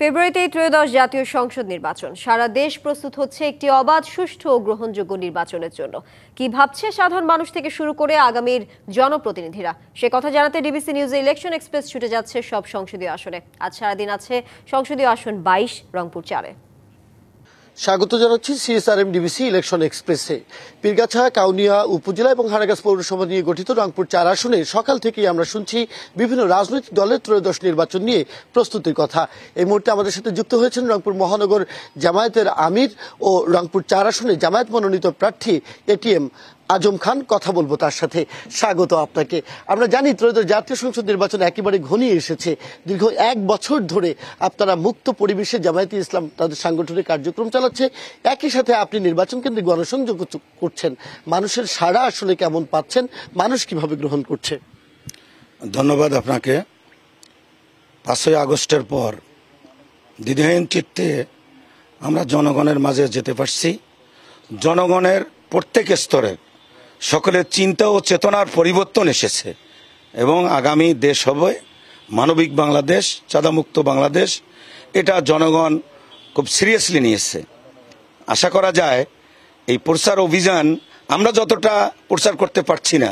ফেব্রুয়ারিতে ত্রয়োদশ জাতীয় সংসদ নির্বাচন। সারা দেশ প্রস্তুত হচ্ছে একটি অবাধ, সুষ্ঠু ও গ্রহণযোগ্য নির্বাচনের জন্য। কি ভাবছে সাধারণ মানুষ থেকে শুরু করে আগামীর জনপ্রতিনিধিরা, সে কথা জানাতে ডিবিসি নিউজে ইলেকশন এক্সপ্রেস ছুটে যাচ্ছে সব সংসদীয় আসনে। আজ সারাদিন আছে সংসদীয় আসন 22, রংপুর 4-এ। স্বাগত জানাচ্ছি সিএসআরএম ডিবিসি ইলেকশন এক্সপ্রেসে। পীরগাছা, কাউনিয়া উপজেলা এবং হানাগাছ পৌরসভা নিয়ে গঠিত রংপুর 4 আসনে সকাল থেকেই আমরা শুনছি বিভিন্ন রাজনৈতিক দলের ত্রয়োদশ নির্বাচন নিয়ে প্রস্তুতির কথা। এই মুহূর্তে আমাদের সাথে যুক্ত হয়েছেন রংপুর মহানগর জামায়াতের আমির ও রংপুর 4 আসনে জামায়াত মনোনীত প্রার্থী এটিএম আজম খান। কথা বলবো তার সাথে। স্বাগত আপনাকে। আমরা জানি ত্রয়োদশ জাতীয় সংসদ নির্বাচন একেবারে ঘনিয়ে এসেছে। দীর্ঘ 1 বছর ধরে আপনারা মুক্ত পরিবেশে জামায়াতে ইসলাম তাদের সাংগঠনিক কার্যক্রম চালাচ্ছে, একই সাথে আপনি নির্বাচন কেন্দ্রে গণসংযোগ করছেন। মানুষের সাড়া আসলে কেমন পাচ্ছেন, মানুষ কিভাবে গ্রহণ করছে? ধন্যবাদ আপনাকে। 5ই আগস্টের পর দ্বিধাহীন চিত্তে আমরা জনগণের মাঝে যেতে পারছি। জনগণের প্রত্যেক স্তরে সকলের চিন্তা ও চেতনার পরিবর্তন এসেছে এবং আগামী দেশ হবে মানবিক বাংলাদেশ, চাঁদামুক্ত বাংলাদেশ। এটা জনগণ খুব সিরিয়াসলি নিয়েছে। আশা করা যায় এই প্রচার অভিযান আমরা যতটা প্রচার করতে পারছি না,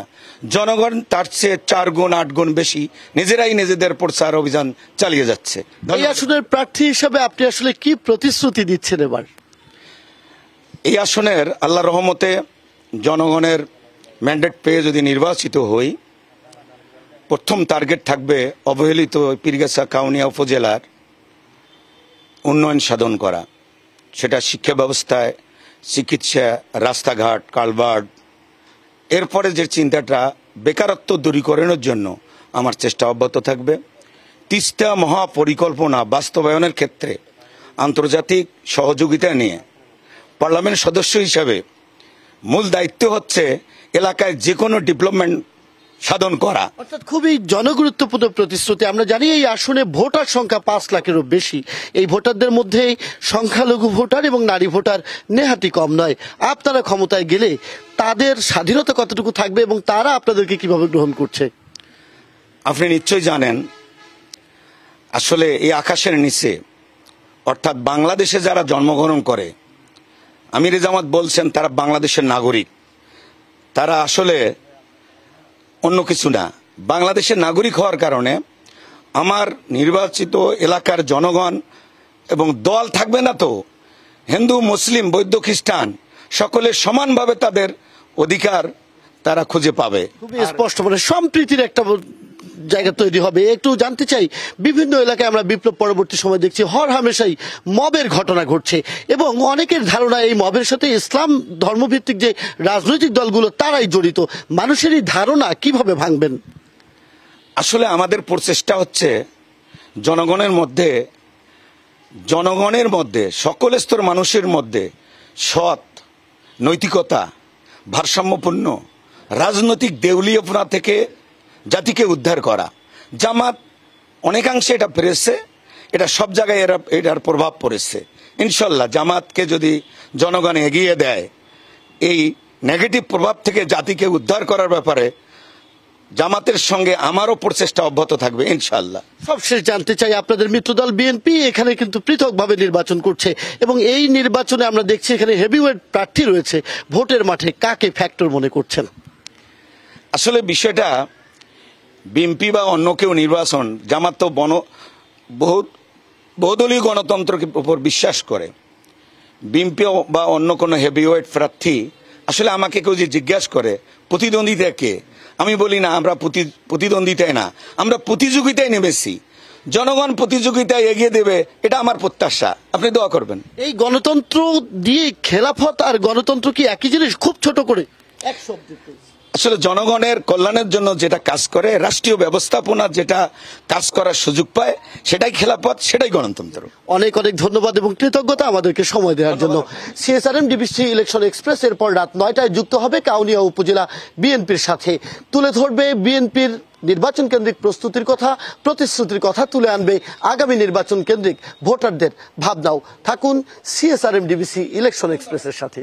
জনগণ তার চেয়ে 4 গুণ 8 গুণ বেশি নিজেরাই নিজেদের প্রচার অভিযান চালিয়ে যাচ্ছে। এই আসনের প্রার্থী হিসেবে আপনি আসলে কি প্রতিশ্রুতি দিচ্ছেন এবার? এই আসনের আল্লাহর রহমতে জনগণের ম্যান্ডেট পেয়ে যদি নির্বাচিত হই, প্রথম টার্গেট থাকবে অবহেলিত পীরগাছা কাউনিয়া উপজেলার উন্নয়ন সাধন করা। সেটা শিক্ষা ব্যবস্থায়, চিকিৎসা, রাস্তাঘাট, কালভার্ট। এরপরে যে চিন্তাটা বেকারত্ব দূরীকরণের জন্য আমার চেষ্টা অব্যাহত থাকবে। তিস্তা মহাপরিকল্পনা বাস্তবায়নের ক্ষেত্রে আন্তর্জাতিক সহযোগিতা নিয়ে পার্লামেন্ট সদস্য হিসাবে মূল দায়িত্ব হচ্ছে এলাকায় যে কোনো ডেভেলপমেন্ট সাধন করা। অর্থাৎ খুবই জনগুরুত্বপূর্ণ প্রতিশ্রুতি। আমরা জানি এই আসনে ভোটার সংখ্যা 5 লাখেরও বেশি। এই ভোটারদের মধ্যে সংখ্যালঘু ভোটার এবং নারী ভোটার নেহাতি কম নয়। আপনারা ক্ষমতায় গেলে তাদের স্বাধীনতা কতটুকু থাকবে এবং তারা আপনাদেরকে কিভাবে গ্রহণ করছে? আপনি নিশ্চয়ই জানেন, আসলে এই আকাশের নিচে অর্থাৎ বাংলাদেশে যারা জন্মগ্রহণ করে, আমির জামাত বলছেন তারা বাংলাদেশের নাগরিক। তারা আসলে অন্য কিছু না। বাংলাদেশের নাগরিক হওয়ার কারণে আমার নির্বাচিত এলাকার জনগণ এবং দল থাকবে না তো, হিন্দু, মুসলিম, বৌদ্ধ, খ্রিস্টান সকলে সমানভাবে তাদের অধিকার তারা খুঁজে পাবে। খুবই স্পষ্ট, মানে সম্প্রীতির একটা জায়গা তৈরি হবে। একটু জানতে চাই, বিভিন্ন এলাকায় আমরা বিপ্লব পরবর্তী সময় দেখছি হর হামেশাই মবের ঘটনা ঘটছে এবং অনেকের ধারণা এই মবের সাথে ইসলাম ধর্মভিত্তিক যে রাজনৈতিক দলগুলো তারাই জড়িত। মানুষের এই ধারণা কিভাবে ভাঙবেন? আসলে আমাদের প্রচেষ্টা হচ্ছে জনগণের মধ্যে সকল স্তর মানুষের মধ্যে সৎ, নৈতিকতা, ভারসাম্যপূর্ণ রাজনৈতিক দেউলিয়াপনা থেকে জাতিকে উদ্ধার করা। জামাত অনেকাংশে এটা পেরেছে, এটা সব জায়গায় এটার প্রভাব পড়েছে। ইনশাল্লাহ জামাতকে যদি জনগণ এগিয়ে দেয়, এই নেগেটিভ প্রভাব থেকে জাতিকে উদ্ধার করার ব্যাপারে জামাতের সঙ্গে আমারও প্রচেষ্টা অব্যাহত থাকবে ইনশাল্লাহ। সবশেষ জানতে চাই, আপনাদের মিত্রদল বিএনপি এখানে কিন্তু পৃথকভাবে নির্বাচন করছে এবং এই নির্বাচনে আমরা দেখছি এখানে হেভিওয়েট প্রার্থী রয়েছে। ভোটের মাঠে কাকে ফ্যাক্টর মনে করছেন? আসলে বিষয়টা বিএনপি বা অন্য কেউ নির্বাচন, জামাত তো বহুদলীয় গণতন্ত্রের উপর বিশ্বাস করে। বিএনপি বা অন্য কোনো হেভিওয়েট প্রার্থী আসলে আমাকে কেউ যে জিজ্ঞাসা করে প্রতিদ্বন্দ্বিতা কে, আমি বলি না আমরা প্রতিদ্বন্দ্বিতায় না, আমরা প্রতিযোগিতায় নেমেছি। জনগণ প্রতিযোগিতায় এগিয়ে দেবে, এটা আমার প্রত্যাশা। আপনি দোয়া করবেন। এই গণতন্ত্র দিয়ে খেলাফত আর গণতন্ত্র কি একই জিনিস? খুব ছোট করে এক শব্দ। আসলে জনগণের কল্যাণের জন্য যেটা কাজ করে, রাষ্ট্রীয় ব্যবস্থাপনা যেটা কাজ করার সুযোগ পায়, সেটাই খেলাফত, সেটাই গণতন্ত্র। অনেক অনেক ধন্যবাদ এবং কৃতজ্ঞতা আমাদেরকে সময় দেওয়ার জন্য। সিএসআরএম ডিবিসি ইলেকশন এক্সপ্রেস এরপর রাত 9টায় যুক্ত হবে কাউনিয়া উপজেলা বিএনপির সাথে। তুলে ধরবে বিএনপির নির্বাচন কেন্দ্রিক প্রস্তুতির কথা, প্রতিশ্রুতির কথা তুলে আনবে আগামী নির্বাচন কেন্দ্রিক ভোটারদের ভাবনাও। থাকুন সিএসআরএম ডিবিসি ইলেকশন এক্সপ্রেসের সাথে।